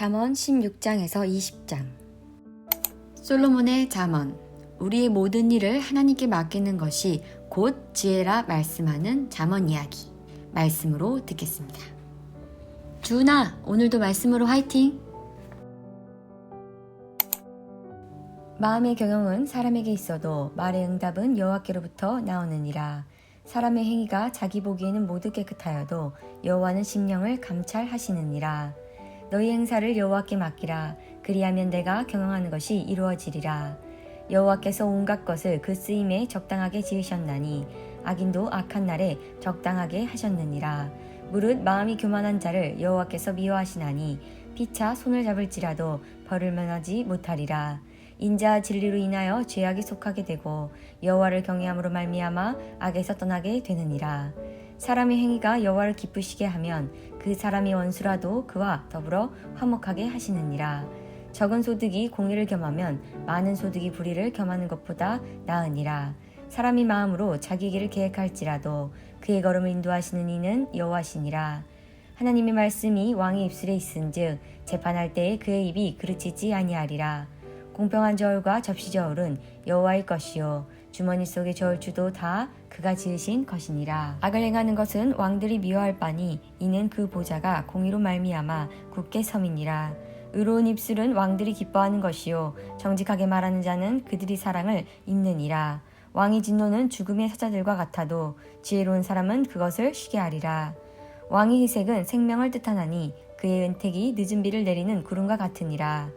잠언 16장에서 20장. 솔로몬의 잠언. 우리의 모든 일을 하나님께 맡기는 것이 곧 지혜라 말씀하는 잠언 이야기. 말씀으로 듣겠습니다. 주은아, 오늘도 말씀으로 화이팅! 마음의 경영은 사람에게 있어도 말의 응답은 여호와께로부터 나오느니라. 사람의 행위가 자기 보기에는 모두 깨끗하여도 여호와는 심령을 감찰하시느니라. 너희 행사를 여호와께 맡기라. 그리하면 내가 경영하는 것이 이루어지리라. 여호와께서 온갖 것을 그 쓰임에 적당하게 지으셨나니 악인도 악한 날에 적당하게 하셨느니라. 무릇 마음이 교만한 자를 여호와께서 미워하시나니 피차 손을 잡을지라도 벌을 면하지 못하리라. 인자와 진리로 인하여 죄악이 속하게 되고 여호와를 경외함으로 말미암아 악에서 떠나게 되느니라. 사람의 행위가 여호와를 기쁘시게 하면 그 사람이 원수라도 그와 더불어 화목하게 하시느니라. 적은 소득이 공의를 겸하면 많은 소득이 불의를 겸하는 것보다 나으니라. 사람이 마음으로 자기 길을 계획할지라도 그의 걸음을 인도하시는 이는 여호와시니라. 하나님의 말씀이 왕의 입술에 있은즉 재판할 때에 그의 입이 그르치지 아니하리라. 공평한 저울과 접시 저울은 여호와의 것이요 주머니 속의 저울추도 다 그가 지으신 것이니라. 악을 행하는 것은 왕들이 미워할 바니 이는 그 보좌가 공의로 말미암아 굳게 섬이니라. 의로운 입술은 왕들이 기뻐하는 것이요 정직하게 말하는 자는 그들이 사랑을 입느니라. 왕의 진노는 죽음의 사자들과 같아도 지혜로운 사람은 그것을 쉬게 하리라. 왕의 희색은 생명을 뜻하나니 그의 은택이 늦은 비를 내리는 구름과 같으니라.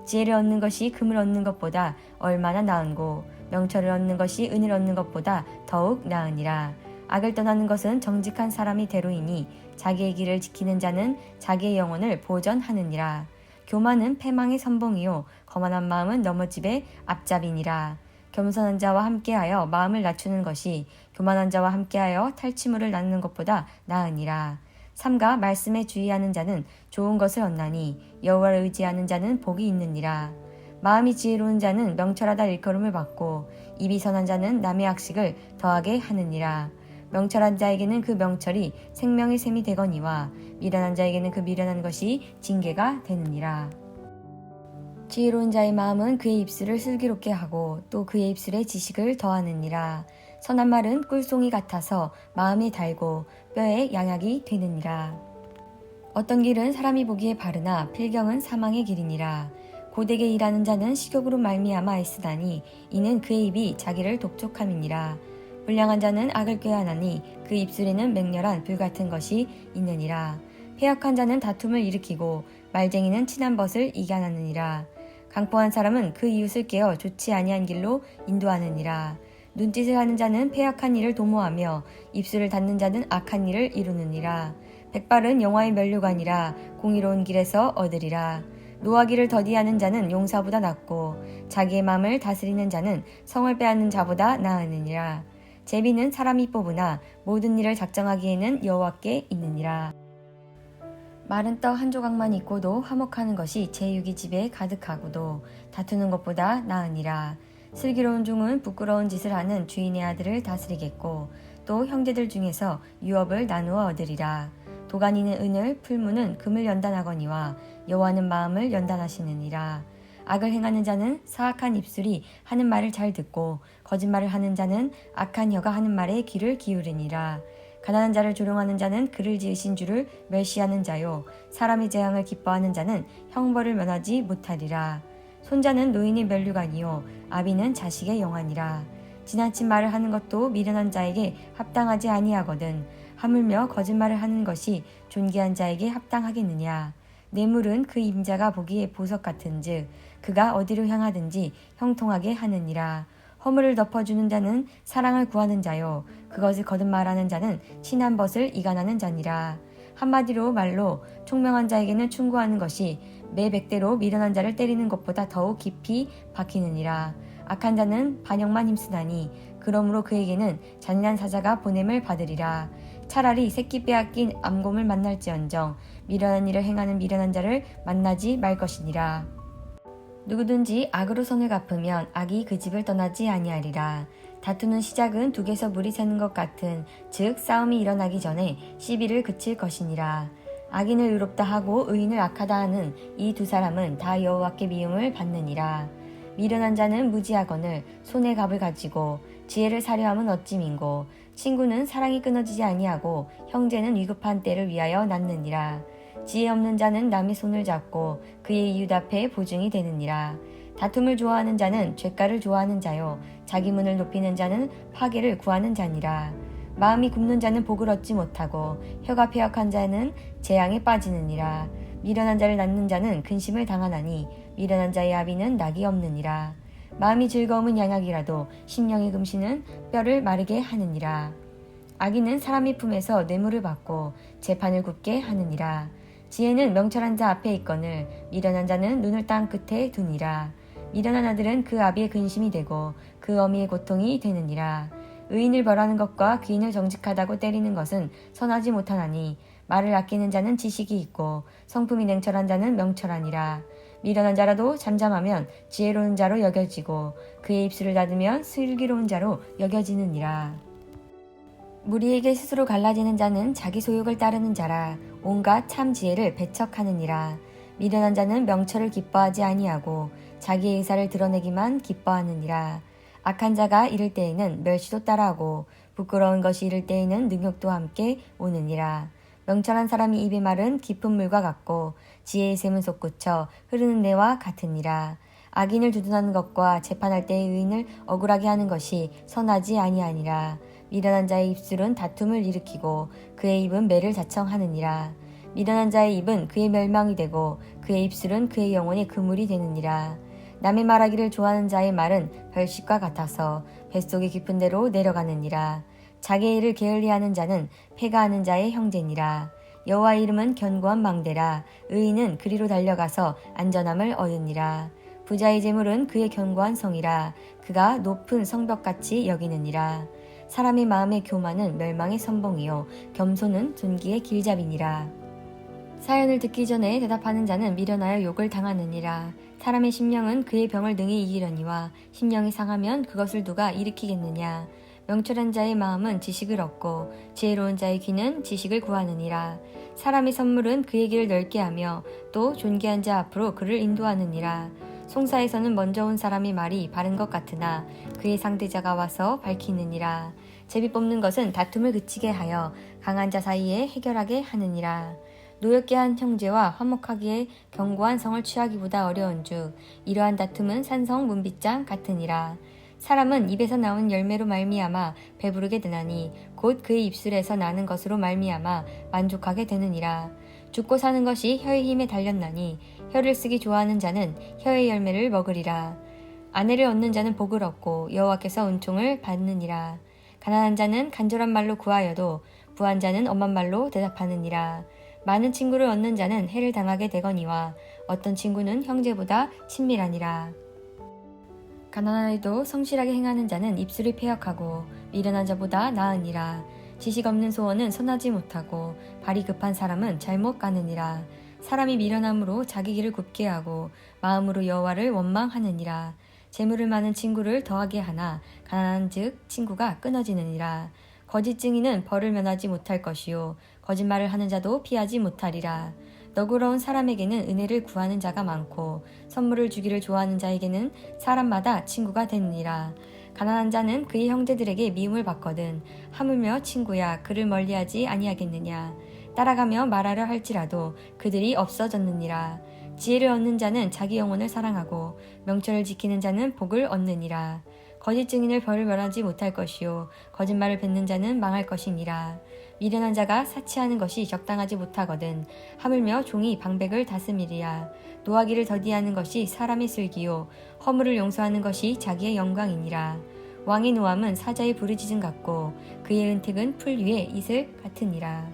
지혜를 얻는 것이 금을 얻는 것보다 얼마나 나은고 명철을 얻는 것이 은을 얻는 것보다 더욱 나으니라. 악을 떠나는 것은 정직한 사람이 대로이니 자기의 길을 지키는 자는 자기의 영혼을 보전하느니라. 교만은 패망의 선봉이요 거만한 마음은 넘어집의 앞잡이니라. 겸손한 자와 함께하여 마음을 낮추는 것이 교만한 자와 함께하여 탈취물을 나누는 것보다 나으니라. 삼가 말씀에 주의하는 자는 좋은 것을 얻나니 여호와를 의지하는 자는 복이 있느니라. 마음이 지혜로운 자는 명철하다 일컬음을 받고 입이 선한 자는 남의 악식을 더하게 하느니라. 명철한 자에게는 그 명철이 생명의 샘이 되거니와 미련한 자에게는 그 미련한 것이 징계가 되느니라. 지혜로운 자의 마음은 그의 입술을 슬기롭게 하고 또 그의 입술에 지식을 더하느니라. 선한 말은 꿀송이 같아서 마음에 달고 뼈에 양약이 되느니라. 어떤 길은 사람이 보기에 바르나 필경은 사망의 길이니라. 고되게 일하는 자는 식욕으로 말미암아 애쓰다니 이는 그의 입이 자기를 독촉함이니라. 불량한 자는 악을 꾀하나니 그 입술에는 맹렬한 불같은 것이 있느니라. 패역한 자는 다툼을 일으키고 말쟁이는 친한 벗을 이겨나느니라. 강포한 사람은 그 이웃을 깨어 좋지 아니한 길로 인도하느니라. 눈짓을 하는 자는 패역한 일을 도모하며 입술을 닫는 자는 악한 일을 이루느니라. 백발은 영화의 면류관이라 공의로운 길에서 얻으리라. 노하기를 더디하는 자는 용사보다 낫고 자기의 마음을 다스리는 자는 성을 빼앗는 자보다 나으느니라. 제비는 사람이 뽑으나 모든 일을 작정하기에는 여호와께 있느니라. 마른 떡 한 조각만 있고도 화목하는 것이 제6의 집에 가득하고도 다투는 것보다 나으니라. 슬기로운 종은 부끄러운 짓을 하는 주인의 아들을 다스리겠고 또 형제들 중에서 유업을 나누어 얻으리라. 도가니는 은을 풀무는 금을 연단하거니와 여호와는 마음을 연단하시느니라. 악을 행하는 자는 사악한 입술이 하는 말을 잘 듣고 거짓말을 하는 자는 악한 혀가 하는 말에 귀를 기울이니라. 가난한 자를 조롱하는 자는 그를 지으신 주를 멸시하는 자요 사람의 재앙을 기뻐하는 자는 형벌을 면하지 못하리라. 손자는 노인의 면류관이요 아비는 자식의 영안이라. 지나친 말을 하는 것도 미련한 자에게 합당하지 아니하거든 하물며 거짓말을 하는 것이 존귀한 자에게 합당하겠느냐. 뇌물은 그 임자가 보기에 보석 같은즉 그가 어디로 향하든지 형통하게 하느니라. 허물을 덮어주는 자는 사랑을 구하는 자요 그것을 거듭말하는 자는 친한 벗을 이간하는 자니라. 한마디로 말로 총명한 자에게는 충고하는 것이 매 백대로 미련한 자를 때리는 것보다 더욱 깊이 박히느니라. 악한 자는 반역만 힘쓰나니 그러므로 그에게는 잔인한 사자가 보냄을 받으리라. 차라리 새끼 빼앗긴 암곰을 만날지언정 미련한 일을 행하는 미련한 자를 만나지 말 것이니라. 누구든지 악으로 손을 갚으면 악이 그 집을 떠나지 아니하리라. 다투는 시작은 둑에서 물이 새는 것 같은 즉 싸움이 일어나기 전에 시비를 그칠 것이니라. 악인을 의롭다 하고 의인을 악하다 하는 이 두 사람은 다 여호와께 미움을 받느니라. 미련한 자는 무지하거늘 손에 갑을 가지고 지혜를 사려함은 어찌 민고 친구는 사랑이 끊어지지 아니하고 형제는 위급한 때를 위하여 낳느니라. 지혜 없는 자는 남의 손을 잡고 그의 이웃 앞에 보증이 되느니라. 다툼을 좋아하는 자는 죄가를 좋아하는 자요 자기 문을 높이는 자는 파괴를 구하는 자니라. 마음이 굽는 자는 복을 얻지 못하고 혀가 패역한 자는 재앙에 빠지느니라. 미련한 자를 낳는 자는 근심을 당하나니 미련한 자의 아비는 낙이 없느니라. 마음이 즐거움은 양약이라도 심령의 금신은 뼈를 마르게 하느니라. 악인은 사람의 품에서 뇌물을 받고 재판을 굽게 하느니라. 지혜는 명철한 자 앞에 있거늘 미련한 자는 눈을 땅 끝에 두니라. 미련한 아들은 그 아비의 근심이 되고 그 어미의 고통이 되느니라. 의인을 벌하는 것과 귀인을 정직하다고 때리는 것은 선하지 못하나니 말을 아끼는 자는 지식이 있고 성품이 냉철한 자는 명철하니라. 미련한 자라도 잠잠하면 지혜로운 자로 여겨지고 그의 입술을 닫으면 슬기로운 자로 여겨지느니라. 무리에게 스스로 갈라지는 자는 자기 소욕을 따르는 자라 온갖 참 지혜를 배척하느니라. 미련한 자는 명철을 기뻐하지 아니하고 자기의 의사를 드러내기만 기뻐하느니라. 악한 자가 이를 때에는 멸시도 따라하고 부끄러운 것이 이를 때에는 능욕도 함께 오느니라. 명철한 사람이 입의 말은 깊은 물과 같고 지혜의 샘은 솟구쳐 흐르는 내와 같으니라. 악인을 두둔하는 것과 재판할 때의 의인을 억울하게 하는 것이 선하지 아니하니라. 미련한 자의 입술은 다툼을 일으키고 그의 입은 매를 자청하느니라. 미련한 자의 입은 그의 멸망이 되고 그의 입술은 그의 영혼의 그물이 되느니라. 남의 말하기를 좋아하는 자의 말은 별식과 같아서 뱃속의 깊은 데로 내려가느니라. 자기의 일을 게을리하는 자는 패가하는 자의 형제니라. 여호와의 이름은 견고한 망대라. 의인은 그리로 달려가서 안전함을 얻으니라. 부자의 재물은 그의 견고한 성이라. 그가 높은 성벽같이 여기느니라. 사람의 마음의 교만은 멸망의 선봉이요 겸손은 존귀의 길잡이니라. 사연을 듣기 전에 대답하는 자는 미련하여 욕을 당하느니라. 사람의 심령은 그의 병을 능히 이기려니와 심령이 상하면 그것을 누가 일으키겠느냐. 명철한 자의 마음은 지식을 얻고 지혜로운 자의 귀는 지식을 구하느니라. 사람의 선물은 그의 길을 넓게 하며 또 존귀한 자 앞으로 그를 인도하느니라. 송사에서는 먼저 온 사람의 말이 바른 것 같으나 그의 상대자가 와서 밝히느니라. 제비 뽑는 것은 다툼을 그치게 하여 강한 자 사이에 해결하게 하느니라. 노엽게 한 형제와 화목하기에 견고한 성을 취하기보다 어려운즉 이러한 다툼은 산성 문빗장 같으니라. 사람은 입에서 나온 열매로 말미암아 배부르게 되나니 곧 그의 입술에서 나는 것으로 말미암아 만족하게 되느니라. 죽고 사는 것이 혀의 힘에 달렸나니 혀를 쓰기 좋아하는 자는 혀의 열매를 먹으리라. 아내를 얻는 자는 복을 얻고 여호와께서 은총을 받느니라. 가난한 자는 간절한 말로 구하여도 부한 자는 엄한 말로 대답하느니라. 많은 친구를 얻는 자는 해를 당하게 되거니와 어떤 친구는 형제보다 친밀하니라. 가난하여도 성실하게 행하는 자는 입술이 패역하고 미련한 자보다 나으니라. 지식 없는 소원은 선하지 못하고 발이 급한 사람은 잘못 가느니라. 사람이 미련함으로 자기 길을 굽게 하고 마음으로 여호와를 원망하느니라. 재물을 많은 친구를 더하게 하나 가난한 즉 친구가 끊어지느니라. 거짓 증인은 벌을 면하지 못할 것이요 거짓말을 하는 자도 피하지 못하리라. 너그러운 사람에게는 은혜를 구하는 자가 많고 선물을 주기를 좋아하는 자에게는 사람마다 친구가 되느니라. 가난한 자는 그의 형제들에게 미움을 받거든 하물며 친구야 그를 멀리하지 아니하겠느냐. 따라가며 말하려 할지라도 그들이 없어졌느니라. 지혜를 얻는 자는 자기 영혼을 사랑하고 명철을 지키는 자는 복을 얻느니라. 거짓 증인을 벌을 면하지 못할 것이요 거짓말을 뱉는 자는 망할 것이니라. 미련한 자가 사치하는 것이 적당하지 못하거든 하물며 종이 방백을 다스리랴. 노하기를 더디하는 것이 사람의 슬기요 허물을 용서하는 것이 자기의 영광이니라. 왕의 노함은 사자의 부르짖음 같고 그의 은택은 풀 위에 이슬 같으니라.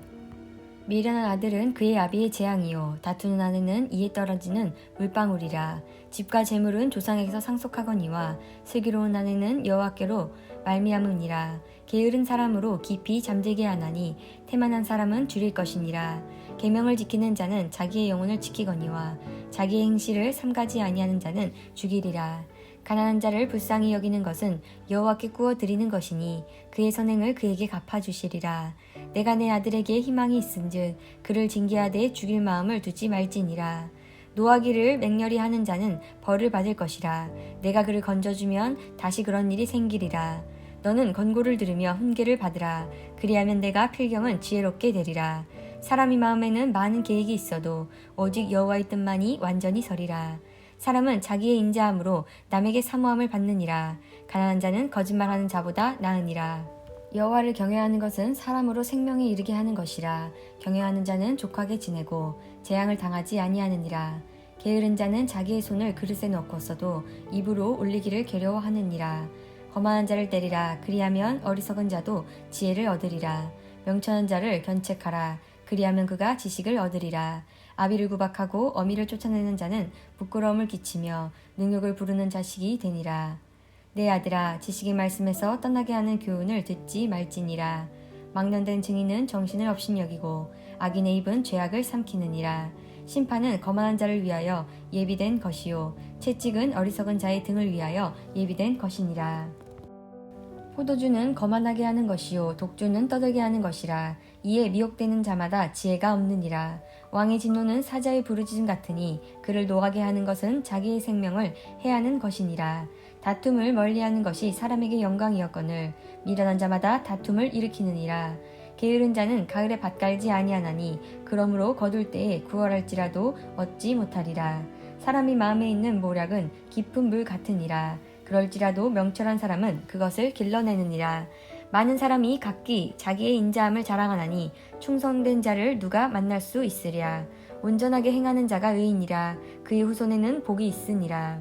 미련한 아들은 그의 아비의 재앙이요 다투는 아내는 이에 떨어지는 물방울이라. 집과 재물은 조상에게서 상속하거니와 슬기로운 아내는 여호와께로 말미암으니라. 게으른 사람으로 깊이 잠들게 하나니 태만한 사람은 줄일 것이니라. 계명을 지키는 자는 자기의 영혼을 지키거니와 자기의 행실을 삼가지 아니하는 자는 죽이리라. 가난한 자를 불쌍히 여기는 것은 여호와께 구워 드리는 것이니 그의 선행을 그에게 갚아주시리라. 내가 내 아들에게 희망이 있은즉 그를 징계하되 죽일 마음을 두지 말지니라. 노하기를 맹렬히 하는 자는 벌을 받을 것이라. 내가 그를 건져주면 다시 그런 일이 생기리라. 너는 권고를 들으며 훈계를 받으라. 그리하면 내가 필경은 지혜롭게 되리라. 사람이 마음에는 많은 계획이 있어도 오직 여호와의 뜻만이 완전히 서리라. 사람은 자기의 인자함으로 남에게 사모함을 받느니라. 가난한 자는 거짓말하는 자보다 나으니라. 여호와를 경외하는 것은 사람으로 생명에 이르게 하는 것이라. 경외하는 자는 족하게 지내고 재앙을 당하지 아니하느니라. 게으른 자는 자기의 손을 그릇에 넣고서도 입으로 올리기를 괴로워하느니라. 거만한 자를 때리라. 그리하면 어리석은 자도 지혜를 얻으리라. 명철한 자를 견책하라. 그리하면 그가 지식을 얻으리라. 아비를 구박하고 어미를 쫓아내는 자는 부끄러움을 끼치며 능욕을 부르는 자식이 되니라. 내 아들아, 지식의 말씀에서 떠나게 하는 교훈을 듣지 말지니라. 망령된 증인은 정신을 업신여기고 악인의 입은 죄악을 삼키느니라. 심판은 거만한 자를 위하여 예비된 것이요 채찍은 어리석은 자의 등을 위하여 예비된 것이니라. 포도주는 거만하게 하는 것이요 독주는 떠들게 하는 것이라. 이에 미혹되는 자마다 지혜가 없느니라. 왕의 진노는 사자의 부르짖음 같으니 그를 노하게 하는 것은 자기의 생명을 해하는 것이니라. 다툼을 멀리하는 것이 사람에게 영광이었거늘 미련한 자마다 다툼을 일으키느니라. 게으른 자는 가을에 밭 갈지 아니하나니 그러므로 거둘 때에 구월할지라도 얻지 못하리라. 사람이 마음에 있는 모략은 깊은 물 같으니라. 그럴지라도 명철한 사람은 그것을 길러내느니라. 많은 사람이 각기 자기의 인자함을 자랑하나니 충성된 자를 누가 만날 수 있으랴. 온전하게 행하는 자가 의인이라. 그의 후손에는 복이 있으니라.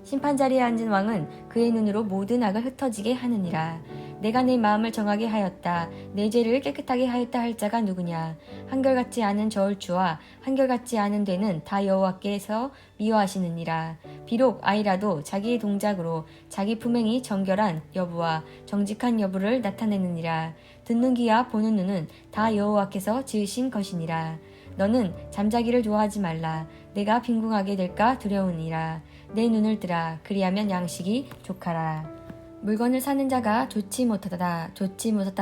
심판자리에 앉은 왕은 그의 눈으로 모든 악을 흩어지게 하느니라. 내가 내 마음을 정하게 하였다. 내 죄를 깨끗하게 하였다 할 자가 누구냐. 한결같지 않은 저울추와 한결같지 않은 되는 다 여호와께서 미워하시느니라. 비록 아이라도 자기의 동작으로 자기 품행이 정결한 여부와 정직한 여부를 나타내느니라. 듣는 귀와 보는 눈은 다 여호와께서 지으신 것이니라. 너는 잠자기를 좋아하지 말라. 내가 빈궁하게 될까 두려우니라. 내 눈을 뜨라. 그리하면 양식이 족하라. 물건을 사는 자가 좋지 못하다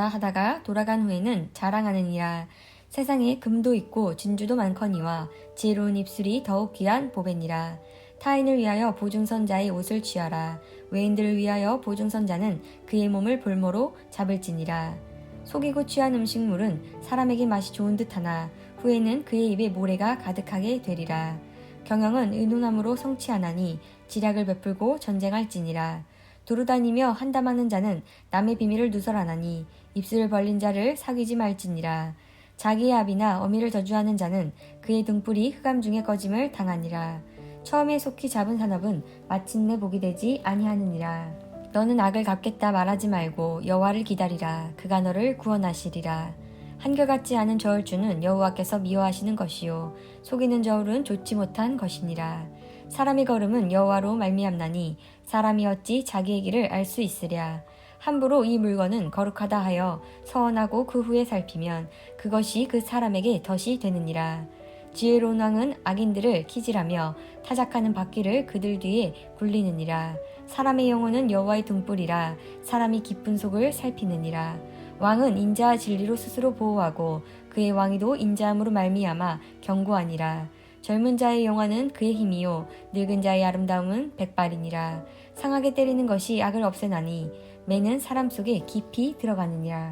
하다가 돌아간 후에는 자랑하느니라. 세상에 금도 있고 진주도 많거니와 지혜로운 입술이 더욱 귀한 보배니라. 타인을 위하여 보증선자의 옷을 취하라. 외인들을 위하여 보증선자는 그의 몸을 볼모로 잡을지니라. 속이고 취한 음식물은 사람에게 맛이 좋은 듯하나 후에는 그의 입에 모래가 가득하게 되리라. 경영은 의논함으로 성취하나니 지략을 베풀고 전쟁할지니라. 두루다니며 한담하는 자는 남의 비밀을 누설하나니 입술을 벌린 자를 사귀지 말지니라. 자기의 아비나 어미를 저주하는 자는 그의 등불이 흑암 중에 꺼짐을 당하니라. 처음에 속히 잡은 산업은 마침내 복이 되지 아니하느니라. 너는 악을 갚겠다 말하지 말고 여호와를 기다리라. 그가 너를 구원하시리라. 한결같지 않은 저울주는 여호와께서 미워하시는 것이요 속이는 저울은 좋지 못한 것이니라. 사람의 걸음은 여호와로 말미암나니 사람이 어찌 자기의 길을 알 수 있으랴. 함부로 이 물건은 거룩하다 하여 서원하고 그 후에 살피면 그것이 그 사람에게 덫이 되느니라. 지혜로운 왕은 악인들을 키질하며 타작하는 바퀴를 그들 뒤에 굴리느니라. 사람의 영혼은 여호와의 등불이라. 사람이 깊은 속을 살피느니라. 왕은 인자와 진리로 스스로 보호하고 그의 왕위도 인자함으로 말미암아 견고하니라. 젊은 자의 영화는 그의 힘이요 늙은 자의 아름다움은 백발이니라. 상하게 때리는 것이 악을 없애나니 매는 사람 속에 깊이 들어가느니라.